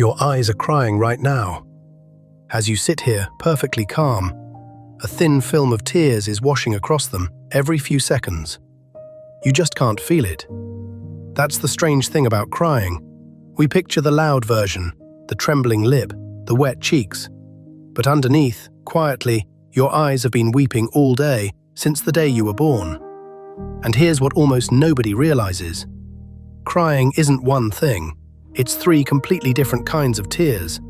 Your eyes are crying right now. As you sit here, perfectly calm, a thin film of tears is washing across them every few seconds. You just can't feel it. That's the strange thing about crying. We picture the loud version, the trembling lip, the wet cheeks. But underneath, quietly, your eyes have been weeping all day since the day you were born. And here's what almost nobody realizes. Crying isn't one thing. It's 3 completely different kinds of tears,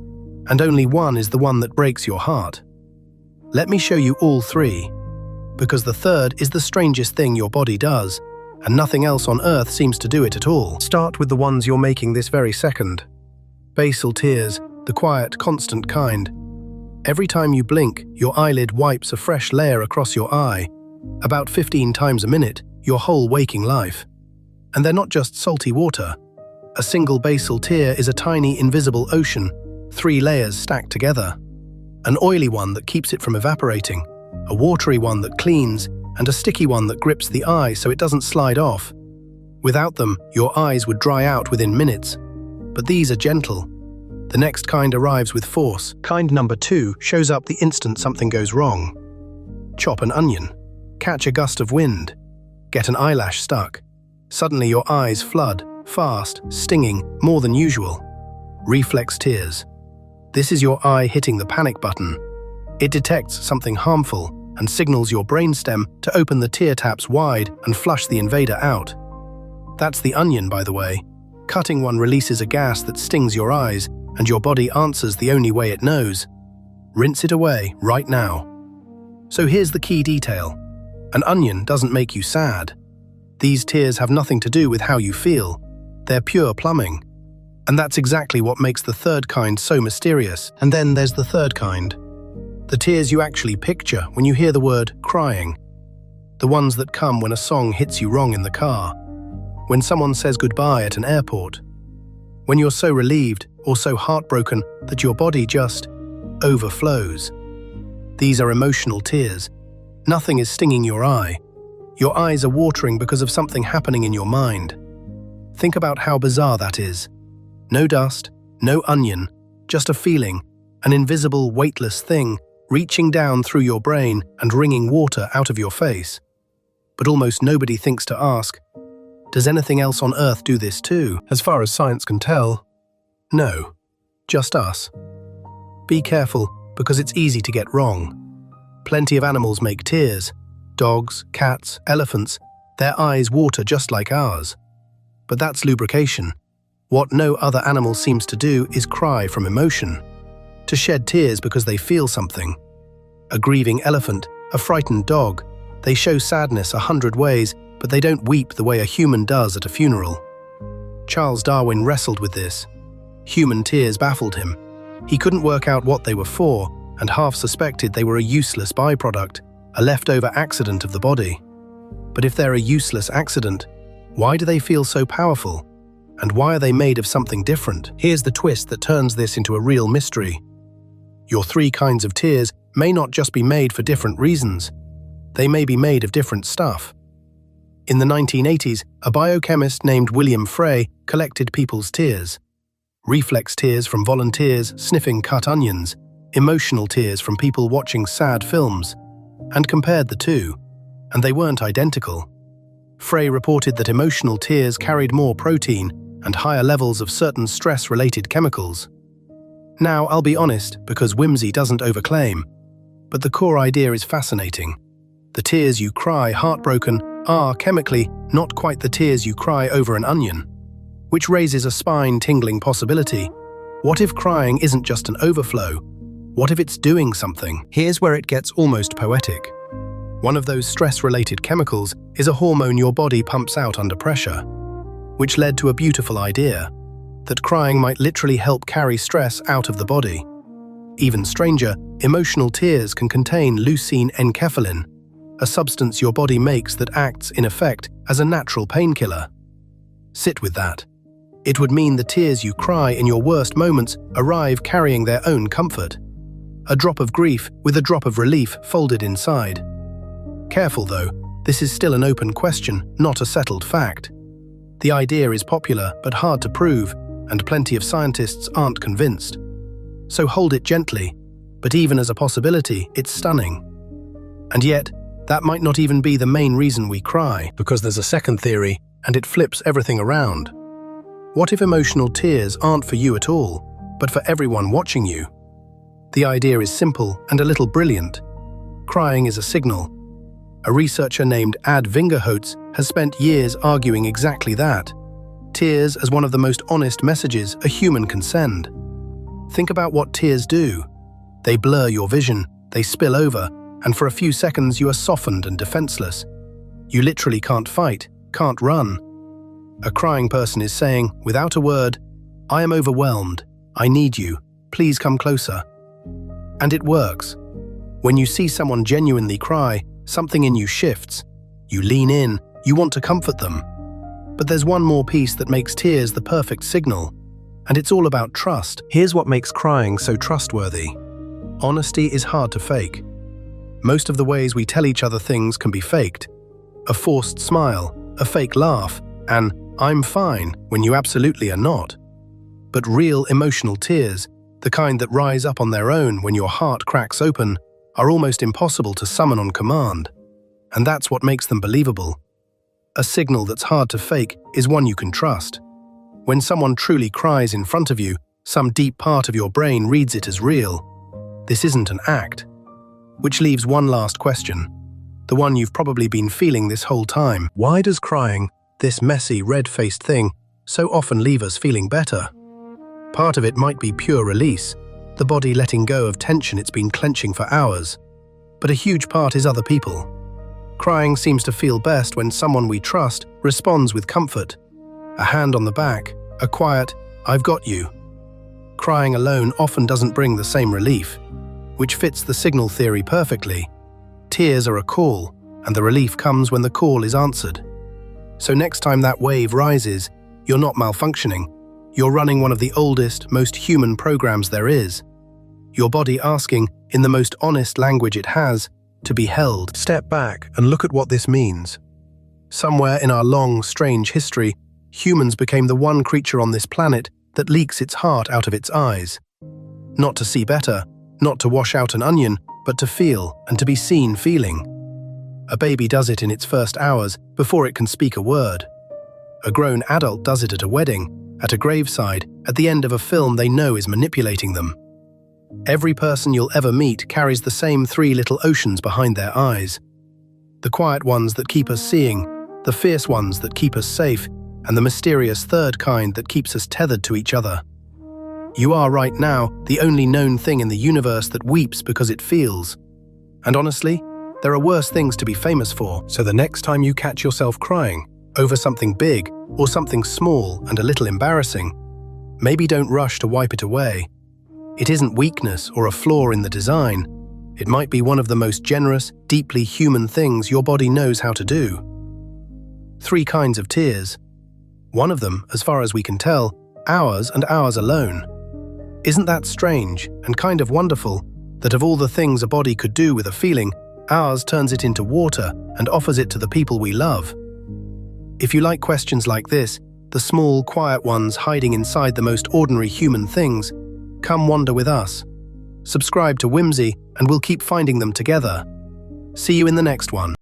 and only one is the one that breaks your heart. Let me show you all 3, because the third is the strangest thing your body does, and nothing else on earth seems to do it at all. Start with the ones you're making this very second. Basal tears, the quiet, constant kind. Every time you blink, your eyelid wipes a fresh layer across your eye, about 15 times a minute, your whole waking life. And they're not just salty water. A single basal tear is a tiny, invisible ocean, 3 layers stacked together. An oily one that keeps it from evaporating, a watery one that cleans, and a sticky one that grips the eye so it doesn't slide off. Without them, your eyes would dry out within minutes. But these are gentle. The next kind arrives with force. Kind number 2 shows up the instant something goes wrong. Chop an onion. Catch a gust of wind. Get an eyelash stuck. Suddenly your eyes flood, fast, stinging, more than usual. Reflex tears. This is your eye hitting the panic button. It detects something harmful and signals your brainstem to open the tear taps wide and flush the invader out. That's the onion, by the way. Cutting one releases a gas that stings your eyes, and your body answers the only way it knows. Rinse it away right now. So here's the key detail. An onion doesn't make you sad. These tears have nothing to do with how you feel. They're pure plumbing. And that's exactly what makes the third kind so mysterious. And then there's the third kind. The tears you actually picture when you hear the word crying. The ones that come when a song hits you wrong in the car. When someone says goodbye at an airport. When you're so relieved or so heartbroken that your body just overflows. These are emotional tears. Nothing is stinging your eye. Your eyes are watering because of something happening in your mind. Think about how bizarre that is. No dust, no onion, just a feeling, an invisible, weightless thing reaching down through your brain and wringing water out of your face. But almost nobody thinks to ask, does anything else on Earth do this too? As far as science can tell, no, just us. Be careful, because it's easy to get wrong. Plenty of animals make tears. Dogs, cats, elephants, their eyes water just like ours. But that's lubrication. What no other animal seems to do is cry from emotion. To shed tears because they feel something. A grieving elephant, a frightened dog, they show sadness 100 ways, but they don't weep the way a human does at a funeral. Charles Darwin wrestled with this. Human tears baffled him. He couldn't work out what they were for, and half suspected they were a useless byproduct, a leftover accident of the body. But if they're a useless accident, why do they feel so powerful? And why are they made of something different? Here's the twist that turns this into a real mystery. Your 3 kinds of tears may not just be made for different reasons. They may be made of different stuff. In the 1980s, a biochemist named William Frey collected people's tears. Reflex tears from volunteers sniffing cut onions, emotional tears from people watching sad films, and compared the 2, and they weren't identical. Frey reported that emotional tears carried more protein and higher levels of certain stress-related chemicals. Now, I'll be honest, because Whymsy doesn't overclaim, but the core idea is fascinating. The tears you cry heartbroken are, chemically, not quite the tears you cry over an onion, which raises a spine-tingling possibility. What if crying isn't just an overflow? What if it's doing something? Here's where it gets almost poetic. One of those stress-related chemicals is a hormone your body pumps out under pressure, which led to a beautiful idea, that crying might literally help carry stress out of the body. Even stranger, emotional tears can contain leucine enkephalin, a substance your body makes that acts, in effect, as a natural painkiller. Sit with that. It would mean the tears you cry in your worst moments arrive carrying their own comfort. A drop of grief with a drop of relief folded inside. Careful though, this is still an open question, not a settled fact. The idea is popular but hard to prove, and plenty of scientists aren't convinced. So hold it gently, but even as a possibility, it's stunning. And yet, that might not even be the main reason we cry, because there's a second theory, and it flips everything around. What if emotional tears aren't for you at all, but for everyone watching you? The idea is simple and a little brilliant. Crying is a signal. A researcher named Ad Vingerholtz has spent years arguing exactly that. Tears as one of the most honest messages a human can send. Think about what tears do. They blur your vision, they spill over, and for a few seconds you are softened and defenseless. You literally can't fight, can't run. A crying person is saying, without a word, "I am overwhelmed, I need you, please come closer." And it works. When you see someone genuinely cry, something in you shifts. You lean in, you want to comfort them. But there's one more piece that makes tears the perfect signal, and it's all about trust. Here's what makes crying so trustworthy. Honesty is hard to fake. Most of the ways we tell each other things can be faked. A forced smile, a fake laugh, an "I'm fine" when you absolutely are not. But real emotional tears, the kind that rise up on their own when your heart cracks open, are almost impossible to summon on command. And that's what makes them believable. A signal that's hard to fake is one you can trust. When someone truly cries in front of you, some deep part of your brain reads it as real. This isn't an act. Which leaves one last question, the one you've probably been feeling this whole time. Why does crying, this messy, red-faced thing, so often leave us feeling better? Part of it might be pure release, the body letting go of tension it's been clenching for hours. But a huge part is other people. Crying seems to feel best when someone we trust responds with comfort. A hand on the back, a quiet, "I've got you." Crying alone often doesn't bring the same relief, which fits the signal theory perfectly. Tears are a call, and the relief comes when the call is answered. So next time that wave rises, you're not malfunctioning. You're running one of the oldest, most human programs there is. Your body asking, in the most honest language it has, to be held. Step back and look at what this means. Somewhere in our long, strange history, humans became the one creature on this planet that leaks its heart out of its eyes. Not to see better, not to wash out an onion, but to feel and to be seen feeling. A baby does it in its first hours before it can speak a word. A grown adult does it at a wedding, at a graveside, at the end of a film they know is manipulating them. Every person you'll ever meet carries the same three little oceans behind their eyes. The quiet ones that keep us seeing, the fierce ones that keep us safe, and the mysterious third kind that keeps us tethered to each other. You are right now the only known thing in the universe that weeps because it feels. And honestly, there are worse things to be famous for. So the next time you catch yourself crying over something big or something small and a little embarrassing, maybe don't rush to wipe it away. It isn't weakness or a flaw in the design. It might be one of the most generous, deeply human things your body knows how to do. 3 kinds of tears. One of them, as far as we can tell, ours and ours alone. Isn't that strange and kind of wonderful that of all the things a body could do with a feeling, ours turns it into water and offers it to the people we love? If you like questions like this, the small, quiet ones hiding inside the most ordinary human things, come wander with us. Subscribe to Whymsy and we'll keep finding them together. See you in the next one.